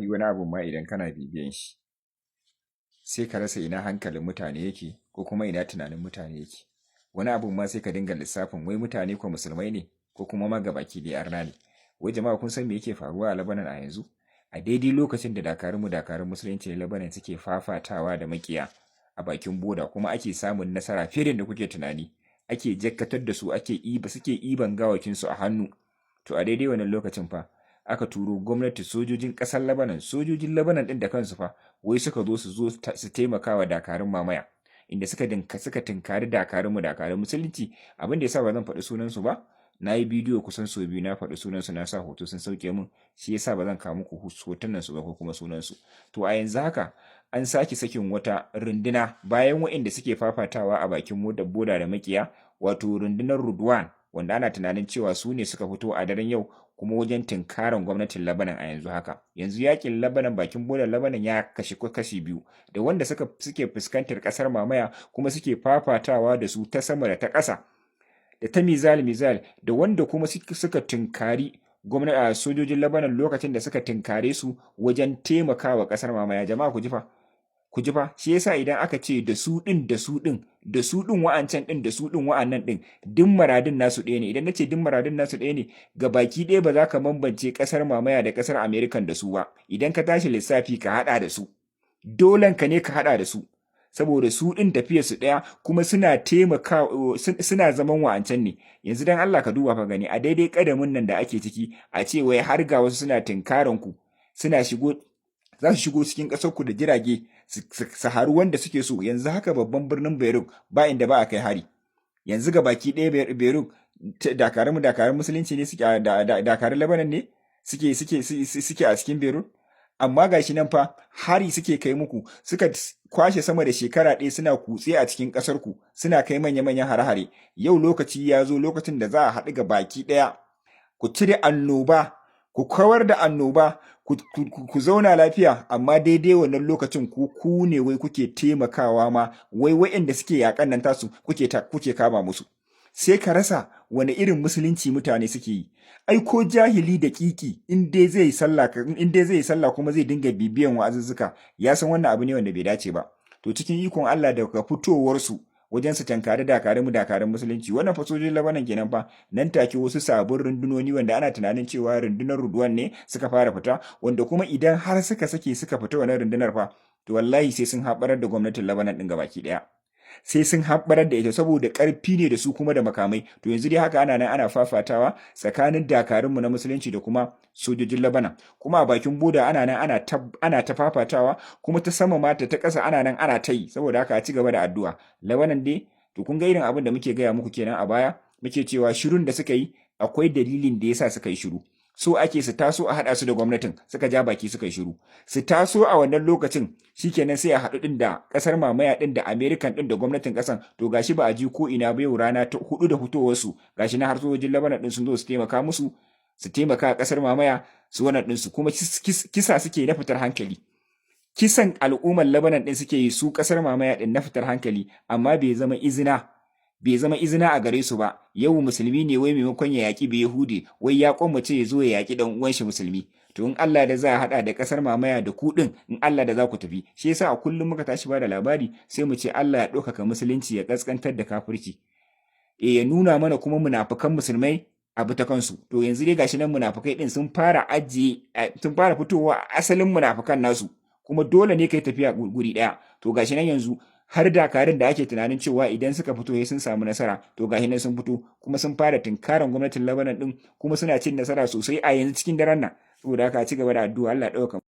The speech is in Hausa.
wani abu ma idan kana bibiyan shi sai ka rasa ina hankalin mutane yake ko kuma ina tunanin mutane yake. Wani abun ma sai ka dinga lissafin wai mutane ko musulmai ne ko kuma ma gabaki ɗaya arna ne. Wai jama'a kun san me yake faruwa a Labanan a yanzu? A daidai lokacin da dakarun musulunci na Labanan suke fafatawa da makiya a bakin boda kuma ake samun nasara fiye da kuke tunani. Ake jakkatar da su suke iban gawakinsu a hannu. To a daidai wannan lokacin fa aka turo gwamnati sojojin ƙasar Labanan, sojojin Labanan ɗin da kansu fa wai suka zo su taimaka wa dakarun mamaya, inda suka tinkari dakarun musulunci. Abin da yasa ba zan faɗi sunansu ba, na yi bidiyo kusan sau biyu na faɗi sunansu na sa hoto sun sauke min, shi yasa ba zan kawo muku hotunan su ba ko kuma sunansu. To a yanzu haka an sake sakin wata runduna bayan waɗanda suke fafatawa a bakin boda da makiya, wato rundunar Rudwan, wanda ana tunanin cewa su ne suka fito a daren yau kuma wajen tinkaran gwamnatin Labanan a yanzu haka. Yanzu yakin Labanan bakin bodar Labanan ya kashi biyu, da wanda suke fuskantar kasar mamaya kuma suke fafatawa da su ta sama da ta ƙasa da ta mizal da wanda kuma suka tinkari sojojin Labanan lokacin da suka tinkare su wajen taimakawa kasar mamaya. Jama'a ku ji fa shi yasa idan aka ce da su din wa'ancan din da su din wa'annan din duk maradin nasu ɗaya ne. Idan nace duk maradin nasu ɗaya ne, ga baki ɗaya ba za ka bambance kasar mamaya da kasar American da su ba. Idan ka tashi lissafi ka hada da su, dolen ka ne ka hada da su, saboda su din tafiyar su ɗaya kuma suna zaman wa'ancan ne. Yanzu dan Allah ka duba fa gani a daidai kadamin nan da ake ciki, a ce wai har ga wasu suna tinkaran ku, za su shigo cikin ƙasar ku da jirage su haru wanda suke so. Yanzu haka babban birnin Beirut ba inda ba a kai hari. Yanzu ga baki ɗaya Beirut dakarun musulunci ne dakarun Lebanon ne suke a cikin Beirut. Amma gashi nan fa hari suke kai muku, suka kwashe sama da shekara ɗaya suna kutse a cikin ƙasar ku, suna kai manya-manyan hare-hare. Yau lokaci ya zo, lokacin da za a haɗu ga baki ɗaya, ku cire annoba, ku kawar da annoba, ku zauna lafiya. Amma daidai wannan lokacin ku ne wai kuke taimakawa ma, wai wa'anda suke yakan nan tasu kuke kama musu. Sai ka rasa wani irin musulunci mutane suke yi. Ai ko jahili da kiki in dai zai yi sallah kuma zai dinga bibiyan wa'azuzzuka, ya san wannan abu ne wanda bai dace ba. To cikin ikon Allah daga fitowar su wajen su tankari dakarun musulunci, wannan fa sojojin Labanan kenan fa, nan take wasu sabon rundunoni wanda ana tunanin cewa rundunar Rudwan ne suka fara fita, wanda kuma idan har suka fita wannan rundunar fa, to wallahi sai sun haɓarar da gwamnatin Labanan din gabaki ɗaya. Sai sun haɓarar da ita, saboda ƙarfi ne da su kuma da makamai. To yanzu dai haka ana fafatawa tsakanin dakarunmu na musulunci da kuma sojojin Labanan, kuma a bakin boda ana ta fafatawa, kuma ta sama ma ta ƙasa ana ta yi. Saboda haka a ci gaba da addu'a. Labanan dai, to kun ga irin abin da muke gaya muku kenan a baya, muke cewa shirun da suka yi akwai dalilin da yasa suka yi shiru. So ake su taso a haɗa su da gwamnatin, suka ja baki suka yi shiru. Su taso a wannan lokacin, shikenan sai a haɗu ɗin da ƙasar mamaya ɗin da American ɗin da gwamnatin ƙasan. To gashi ba a ji ko ina ba, yau rana ta 4 da fitowarsu, gashi na har sojojin Labanan ɗin sun zo su taimaka musu, su taimaka a ƙasar mamaya su wannan ɗinsu, kuma kisa suke na fitar hankali. Kisan al'ummar Labanan ɗin suke yi su ƙasar mamaya ɗin na fitar hankali, amma bai zama izina a gare su ba. Yau musulmi ne wai maimakon ya yaƙi bai Yahudi, wai ya kwamace ya zo ya yaƙi dan uwan shi musulmi. To in Allah da za a haɗa da ƙasar mamaya da ku ɗin, in Allah da za ku tafi. Shi yasa a kullum muka tashi ba da labari sai mu ce Allah ya ɗaukaka musulunci ya ƙasƙantar da kafirci. Ya nuna mana kuma munafukan musulmai abu ta kansu. To yanzu dai gashi nan munafukai ɗin sun fara fitowa asalin munafukan nasu, kuma dole ne kai tafiya guri ɗaya. To gashi nan yanzu har dakarun da ake tunanin cewa idan suka fito sun samu nasara, to gashi nan sun fito kuma sun fara tinkaran gwamnatin Labanan din, kuma suna cin nasara sosai a yanzu cikin daren nan. Saboda haka ci gaba da addu'a Allah ya dauka